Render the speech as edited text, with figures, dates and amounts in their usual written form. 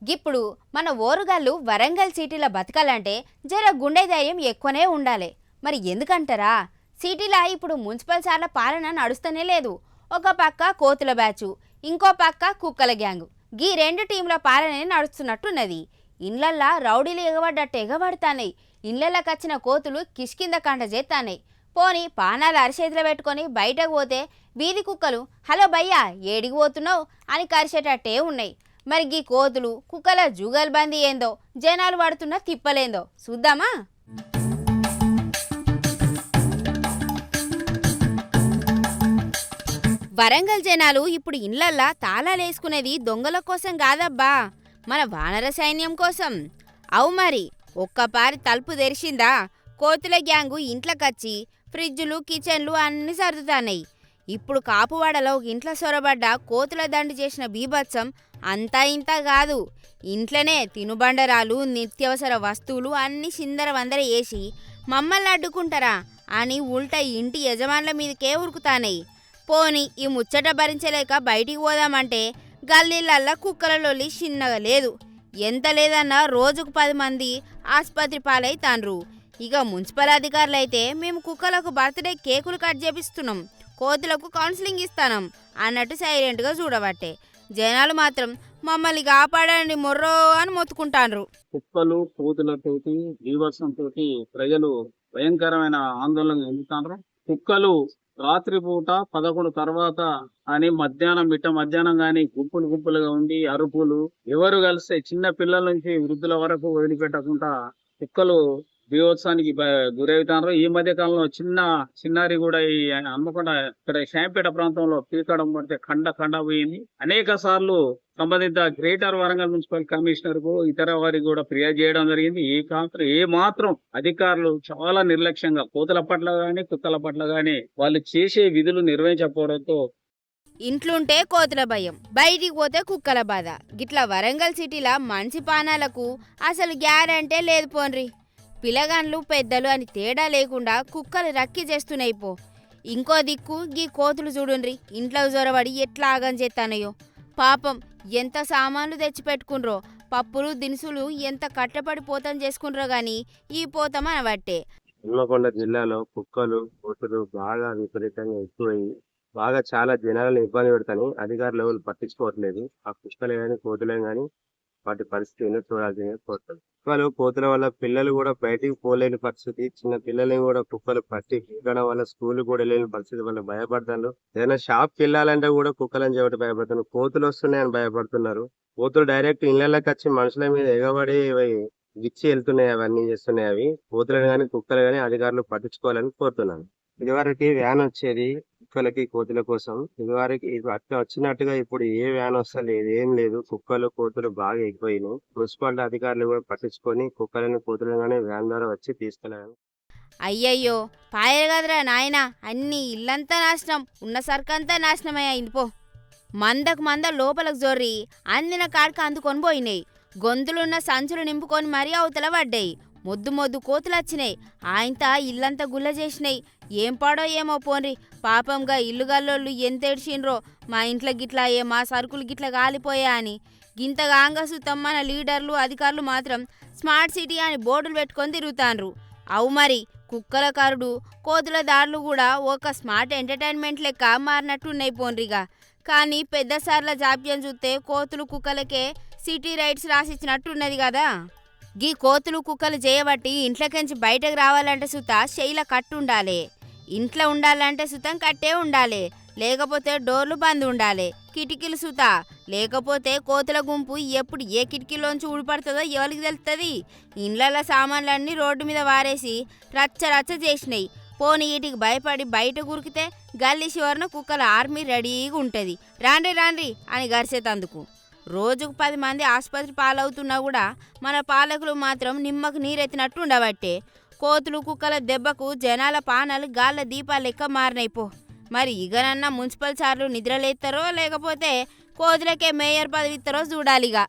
గిప్పుడు మన ఓరుగాళ్ళు వరంగల్ సిటీలో బతకాలంటే జర గుండె ధైర్యం ఎక్కువనే ఉండాలి. మరి ఎందుకంటారా, సిటీలో ఇప్పుడు మున్సిపల్ సార్ల పాలన నడుస్తూనే లేదు. ఒక పక్క కోతుల బ్యాచు, ఇంకో పక్క కుక్కల గ్యాంగు, గీ రెండు టీంల పాలనే నడుస్తున్నట్టున్నది. ఇండ్లల్లా రౌడీలు ఎగబడ్డట్టు ఎగబడతాయి. ఇండ్లకి వచ్చిన కోతులు కిష్కింద కంట చేస్తాయి. పోని పానాలు అరిచేతిలో పెట్టుకొని బయటకు పోతే వీధి కుక్కలు హలో భయ్యా ఏడికి పోతున్నావు అని కరిచేటట్టే ఉన్నాయి. మరి గీ కోతులు కుక్కల జుగల్బందీ ఏందో, జనాలు పడుతున్న తిప్పలేందో చూద్దామా. వరంగల్ జనాలు ఇప్పుడు ఇండ్లల్లా తాళాలేసుకునేది దొంగల కోసం కాదబ్బా, మన వానర సైన్యం కోసం. అవు మరి ఒక్కపారి తలుపు తెరిచిందా కోతుల గ్యాంగు ఇంట్లోకొచ్చి ఫ్రిడ్జులు కిచెన్లు అన్నీ సర్దుతాయి. ఇప్పుడు కాపువాడలో ఇంట్లో సొరబడ్డ కోతుల దండు చేసిన బీభత్సం అంతా ఇంత కాదు. ఇంట్లోనే తినుబండరాలు నిత్యావసర వస్తువులు అన్నీ చిందర వందర వేసి మమ్మల్ని అడ్డుకుంటారా అని ఉల్టా ఇంటి యజమానుల మీదకే ఉరుకుతానయి. పోని ఈ ముచ్చట భరించలేక బయటికి పోదామంటే గల్లీలల్లా కుక్కల లొల్లి చిన్నగా లేదు. ఎంత లేదన్నా రోజుకు 10 మంది ఆసుపత్రి పాలైతాన్రు. ఇక మున్సిపల్ అధికారులు అయితే మేము కుక్కలకు బర్త్డే కేకులు కట్ చేపిస్తున్నాం, కోతులకు కౌన్సిలింగ్ ఇస్తాం అన్నట్టు సైలెంట్గా చూడబట్టే జనాలు మాత్రం మమ్మల్ని కాపాడండి మొర్రో అని మొత్తుకుంటాన్రు. కుక్కలు కోతులతోటి బీభత్సంతో ప్రజలు భయంకరమైన ఆందోళన చెందుతారు. కుక్కలు రాత్రిపూట 11 తర్వాత అని మధ్యాహ్నం గాని గుంపులు గుంపులుగా ఉండి అరుపులు, ఎవరు కలిస్తే చిన్న పిల్లల నుంచి వృద్ధుల వరకు వదిలిపెట్టకుండా కుక్కలు బీభత్సానికి గురవుతారు. ఈ మధ్య కాలంలో చిన్నారి కూడా ఈ హన్మకొండ ఇక్కడ శాంపేట ప్రాంతంలో పీకడం పడితే ఖండ పోయింది. అనేక సార్లు సంబంధిత గ్రేటర్ వరంగల్ మున్సిపల్ కమిషనర్ కు ఇతర వారికి కూడా ఫిర్యాదు చేయడం జరిగింది. ఏ మాత్రం అధికారులు చాలా నిర్లక్ష్యంగా కోతుల పట్ల గాని కుక్కల పట్ల గాని వాళ్ళు చేసే విధులు నిర్వహించకపోవడంతో ఇంట్లుంటే కోతుల భయం, బయటికి పోతే కుక్కల బాధ. గిట్లా వరంగల్ సిటీలా మనిషి పానాలకు అసలు గ్యారంటీ లేదు పోన్రి. పిల్లగాన్లు పెద్దలు అని తేడా లేకుండా కుక్కలు రక్కి చేస్తున్నాయి పో. ఇంకో దిక్కు గీ కోతులు చూడుండ్రి ఇంట్లో జొరబడి ఎట్లా ఆగం చేస్తానయో. పాపం ఎంత సామాన్లు తెచ్చిపెట్టుకున్రో, పప్పులు దినుసులు ఎంత కట్టపడి పోతం చేసుకున్రో గాని ఈ పోతం అనబట్టే. హన్మకొండ జిల్లాలో కుక్కలు కోతులు బాగా విపరీతంగా ఎక్కువయ్యి బాగా చాలా జనాలను ఇబ్బంది పెడతాని అధికారులు ఎవరు పట్టించుకోవట్లేదు. ఆ కుక్కలే గాని కోతులే గాని వాటి పరిస్థితి ఏంటో చూడాల్సిందే. కుక్కలు కోతుల వల్ల పిల్లలు కూడా బయటికి పోలేని పరిస్థితి, చిన్న పిల్లల్ని కూడా కుక్కలు పట్టి పీకడం వల్ల స్కూల్ కూడా వెళ్ళలేని పరిస్థితి వల్ల భయపడతారు. ఏదైనా షాప్కి వెళ్ళాలంటే కూడా కుక్కలని చెప్పి భయపడుతున్నారు. కోతులు వస్తున్నాయని భయపడుతున్నారు. కోతులు డైరెక్ట్ ఇళ్లలోకి వచ్చి మనుషుల మీద ఎగబడి విచ్చి వెళ్తున్నాయి, అవన్నీ చేస్తున్నాయి. అవి కోతులను గాని కుక్కలు గాని అధికారులు పట్టించుకోవాలని కోరుతున్నాను. ఇదివరకు వ్యాన్ వచ్చేది కుక్కలకి కోతుల కోసం, ఇదివరకు అట్లా వచ్చినట్టుగా ఇప్పుడు ఏ వ్యాన్ వస్తలేదు, ఏం లేదు. కుక్కలు కోతులు బాగా ఎక్కువైనాయి. మున్సిపాలిటీ అధికారులు కూడా పట్టించుకొని కుక్కలను కోతులను కానీ వ్యాన్ ద్వారా వచ్చి తీసుకెళ్ళాను. అయ్యయ్యో పాయలు కదరా నాయన, అన్ని ఇల్లంతా నాశనం, ఉన్న సరుకంతా నాశనమై అయింది పో. మంద లోపలకు జొర్రి అందిన కాడికి అందుకొని పోయినాయి. గొంతులున్న సంచులు నింపుకొని మరీ అవతల పడ్డాయి. మొద్దు కోతులు వచ్చినాయి. ఆయంత ఇల్లంతా గుల్ల చేసినాయి. ఏం పాడో ఏమో పోన్రి. పాపంగా ఇల్లు గల్లోళ్ళు ఎంత ఏడ్చిండ్రో, మా ఇంట్లో గిట్లా మా సరుకులు గిట్లా కాలిపోయా అని. గింతగాంగా సుతం మన లీడర్లు అధికారులు మాత్రం స్మార్ట్ సిటీ అని బోర్డులు పెట్టుకొని తిరుగుతాన్రు. అవు మరి కుక్కల కరుడు కోతుల దారులు కూడా ఒక స్మార్ట్ ఎంటర్టైన్మెంట్ లెక్క మారినట్టున్నాయి పోన్రిగా. కానీ పెద్ద సార్ల జాప్యం చూస్తే కోతులు కుక్కలకే సిటీ రైట్స్ రాసిచ్చినట్టున్నది కదా. గీ కోతులు కుక్కలు చేయబట్టి ఇంట్లోకించి బయటకు రావాలంటే సుత శైల కట్టుండాలి, ఇంట్లో ఉండాలంటే సుతం కట్టే ఉండాలి, లేకపోతే డోర్లు బంద్ ఉండాలి, కిటికీలు సుత. లేకపోతే కోతుల గుంపు ఎప్పుడు ఏ కిటికీలోంచి ఊడిపడుతుందో ఎవరికి తెలుస్తుంది. ఇండ్ల సామాన్లన్నీ రోడ్డు మీద వారేసి రచ్చ చేసినాయి. పోనీ వీటికి భయపడి బయట గురికితే గల్లీ చివరన కుక్కల ఆర్మీ రెడీగా ఉంటుంది, రాండ్రి అని గరిసేతందుకు. రోజుకు 10 మంది ఆసుపత్రి పాలవుతున్నా కూడా మన పాలకులు మాత్రం నిమ్మకు నీరెత్తినట్టు ఉండబట్టే కోతులు కుక్కల దెబ్బకు జనాల పానాలు గాళ్ళ దీపాలు లెక్క మారినైపో. మరి ఇగనన్నా మున్సిపల్ సార్లు నిద్రలేస్తారో లేకపోతే కోతులకే మేయర్ పదవి ఇస్తారో చూడాలిగా.